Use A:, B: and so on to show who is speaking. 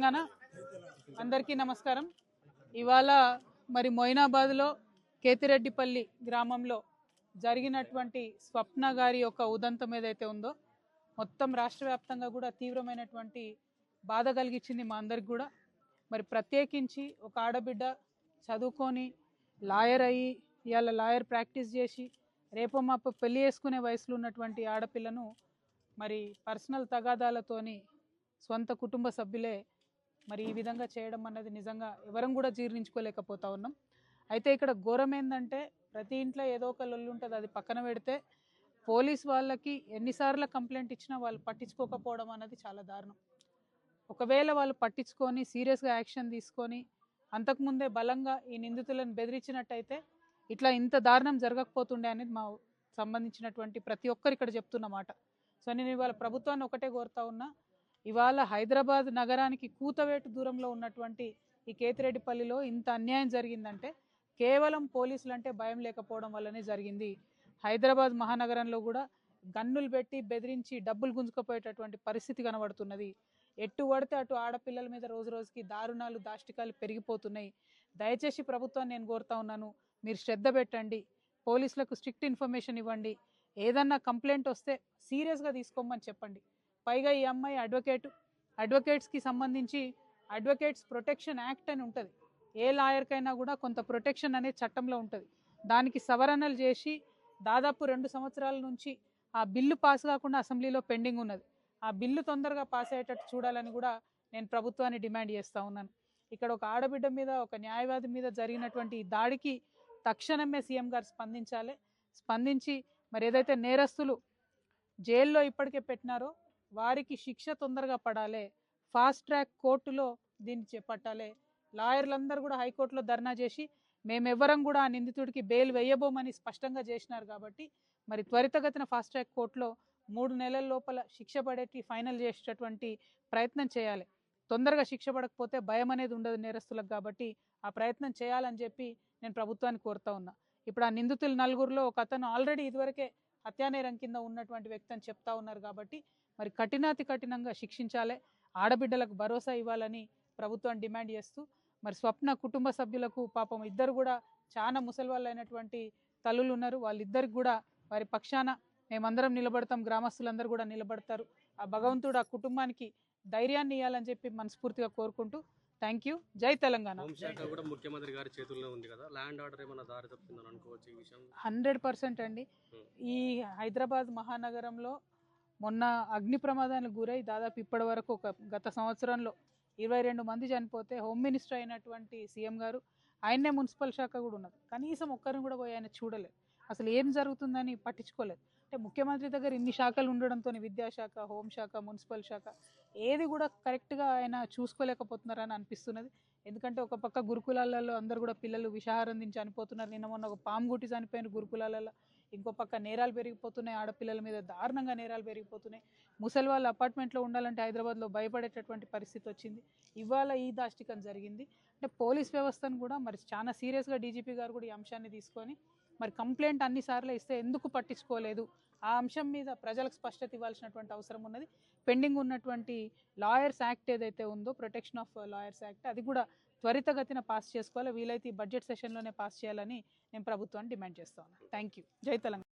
A: తెలంగాణ అందరికీ నమస్కారం. ఇవాళ మరి మొయినాబాద్లో కేతిరెడ్డిపల్లి గ్రామంలో జరిగినటువంటి స్వప్న గారి యొక్క ఉదంతం ఏదైతే ఉందో మొత్తం రాష్ట్ర వ్యాప్తంగా కూడా తీవ్రమైనటువంటి బాధ కలిగించింది మా అందరికి కూడా. మరి ప్రత్యేకించి ఒక ఆడబిడ్డ చదువుకొని లాయర్ అయ్యి ఇవాళ లాయర్ ప్రాక్టీస్ చేసి రేపో మాపో పెళ్లి చేసుకునే వయసులో ఉన్నటువంటి ఆడపిల్లను మరి పర్సనల్ తగాదాలతోని సొంత కుటుంబ సభ్యులే మరి ఈ విధంగా చేయడం అన్నది నిజంగా ఎవరం కూడా జీర్ణించుకోలేకపోతా ఉన్నాం. అయితే ఇక్కడ ఘోరం ఏంటంటే ప్రతి ఇంట్లో ఏదో ఒక లొల్లు ఉంటుంది, అది పక్కన పెడితే పోలీస్ వాళ్ళకి ఎన్నిసార్లు కంప్లైంట్ ఇచ్చినా వాళ్ళు పట్టించుకోకపోవడం అన్నది చాలా దారుణం. ఒకవేళ వాళ్ళు పట్టించుకొని సీరియస్గా యాక్షన్ తీసుకొని అంతకుముందే బలంగా ఈ నిందితులను బెదిరించినట్టయితే ఇట్లా ఇంత దారుణం జరగకపోతుండే అనేది మా సంబంధించినటువంటి ప్రతి ఒక్కరు ఇక్కడ చెప్తున్నమాట. సో నేను ఇవాళ ప్రభుత్వాన్ని ఒకటే కోరుతా ఉన్నా, ఇవాళ హైదరాబాద్ నగరానికి కూతవేటు దూరంలో ఉన్నటువంటి ఈ కేతిరెడ్డిపల్లిలో ఇంత అన్యాయం జరిగిందంటే కేవలం పోలీసులు అంటే భయం లేకపోవడం వల్లనే జరిగింది. హైదరాబాద్ మహానగరంలో కూడా గన్నులు పెట్టి బెదిరించి డబ్బులు గుంజుకుపోయేటటువంటి పరిస్థితి కనబడుతున్నది. ఎటు పడితే అటు ఆడపిల్లల మీద రోజు రోజుకి దారుణాలు దాష్టికాలు పెరిగిపోతున్నాయి. దయచేసి ప్రభుత్వాన్ని నేను కోరుతా ఉన్నాను, మీరు శ్రద్ధ పెట్టండి, పోలీసులకు స్ట్రిక్ట్ ఇన్ఫర్మేషన్ ఇవ్వండి, ఏదన్నా కంప్లైంట్ వస్తే సీరియస్గా తీసుకోమని చెప్పండి. పైగా ఈ అమ్మాయి అడ్వకేట్స్కి సంబంధించి అడ్వకేట్స్ ప్రొటెక్షన్ యాక్ట్ అని ఉంటుంది. ఏ లాయర్కైనా కూడా కొంత ప్రొటెక్షన్ అనేది చట్టంలో ఉంటుంది. దానికి సవరణలు చేసి దాదాపు 2 సంవత్సరాల నుంచి ఆ బిల్లు పాస్ కాకుండా అసెంబ్లీలో పెండింగ్ ఉన్నది. ఆ బిల్లు తొందరగా పాస్ అయ్యేటట్టు చూడాలని కూడా నేను ప్రభుత్వాన్ని డిమాండ్ చేస్తూ ఉన్నాను. ఇక్కడ ఒక ఆడబిడ్డ మీద ఒక న్యాయవాది మీద జరిగినటువంటి దాడికి తక్షణమే సీఎం గారు స్పందించి మరి ఏదైతే నేరస్తులు జైల్లో ఇప్పటికే పెట్టినారో వారికి శిక్ష తొందరగా పడాలి, ఫాస్ట్ ట్రాక్ కోర్టులో దీన్ని చేపట్టాలి. లాయర్లందరూ కూడా హైకోర్టులో ధర్నా చేసి మేమెవ్వరం కూడా ఆ నిందితుడికి బెయిల్ వేయబోమని స్పష్టంగా చేసినారు. కాబట్టి మరి త్వరితగతిన ఫాస్ట్ ట్రాక్ కోర్టులో 3 నెలల లోపల శిక్ష పడేటి ఫైనల్ చేసేటటువంటి ప్రయత్నం చేయాలి. తొందరగా శిక్ష పడకపోతే భయం అనేది ఉండదు నేరస్తులకు. కాబట్టి ఆ ప్రయత్నం చేయాలని చెప్పి నేను ప్రభుత్వాన్ని కోరుతా ఉన్నా. ఇప్పుడు ఆ నిందితులు 4గురిలో ఒక అతను ఆల్రెడీ ఇదివరకే హత్యానేరం కింద ఉన్నటువంటి వ్యక్తి అని చెప్తా ఉన్నారు. కాబట్టి మరి కఠినాతి కఠినంగా శిక్షించాలి, ఆడబిడ్డలకు భరోసా ఇవ్వాలని ప్రభుత్వాన్ని డిమాండ్ చేస్తూ మరి స్వప్న కుటుంబ సభ్యులకు పాపం ఇద్దరు కూడా చాలా ముసలి వాళ్ళు అయినటువంటి తల్లులు ఉన్నారు. వాళ్ళిద్దరికి కూడా వారి పక్షాన మేమందరం నిలబడతాం, గ్రామస్తులందరూ కూడా నిలబడతారు. ఆ భగవంతుడు ఆ కుటుంబానికి ధైర్యాన్ని ఇవ్వాలని చెప్పి మనస్ఫూర్తిగా కోరుకుంటూ థ్యాంక్ యూ. జై తెలంగాణ.
B: ముఖ్యమంత్రి గారి చేతుల్లో ఉంది కదా, ల్యాండ్ ఆర్డర్ ఏమైనా దారి తప్పుతుందని అనుకోవచ్చు ఈ విషయం?
A: 100% అండి. ఈ హైదరాబాద్ మహానగరంలో మొన్న అగ్ని ప్రమాదానికి గురై దాదాపు ఇప్పటి వరకు గత సంవత్సరంలో 22 మంది చనిపోతే హోమ్ మినిస్టర్ అయినటువంటి సీఎం గారు ఆయన్నే మున్సిపల్ శాఖ కూడా ఉన్నది, కనీసం ఒక్కరిని కూడా పోయి ఆయన చూడలేదు, అసలు ఏం జరుగుతుందని పట్టించుకోలేదు. అంటే ముఖ్యమంత్రి దగ్గర ఇన్ని శాఖలు ఉండడంతో విద్యాశాఖ, హోంశాఖ, మున్సిపల్ శాఖ ఏది కూడా కరెక్ట్గా ఆయన చూసుకోలేకపోతున్నారని అనిపిస్తున్నది. ఎందుకంటే ఒక పక్క గురుకులాలలో అందరు కూడా పిల్లలు విషాహారం నుంచి చనిపోతున్నారు. నిన్న మొన్న ఒక పాము గుట్టి చనిపోయిన గురుకులాలలో. ఇంకో పక్క నేరాలు పెరిగిపోతున్నాయి, ఆడపిల్లల మీద దారుణంగా నేరాలు పెరిగిపోతున్నాయి. ముసలి వాళ్ళు అపార్ట్మెంట్లో ఉండాలంటే హైదరాబాద్లో భయపడేటటువంటి పరిస్థితి వచ్చింది. ఇవాళ ఈ దాష్టికం జరిగింది. అంటే పోలీస్ వ్యవస్థను కూడా మరి చాలా సీరియస్గా డీజీపీ గారు కూడా ఈ అంశాన్ని తీసుకొని మరి కంప్లైంట్ అన్నిసార్లు ఇస్తే ఎందుకు పట్టించుకోలేదు, ఆ అంశం మీద ప్రజలకు స్పష్టత ఇవ్వాల్సినటువంటి అవసరం ఉన్నది. పెండింగ్ ఉన్నటువంటి లాయర్స్ యాక్ట్ ఏదైతే ఉందో, ప్రొటెక్షన్ ఆఫ్ లాయర్స్ యాక్ట్, అది కూడా త్వరితగతిన పాస్ చేసుకోవాలి. వీలైతే ఈ బడ్జెట్ సెషన్లోనే పాస్ చేయాలని నేను ప్రభుత్వాన్ని డిమాండ్ చేస్తా ఉన్నాను. Thank you. జై తెలంగాణ.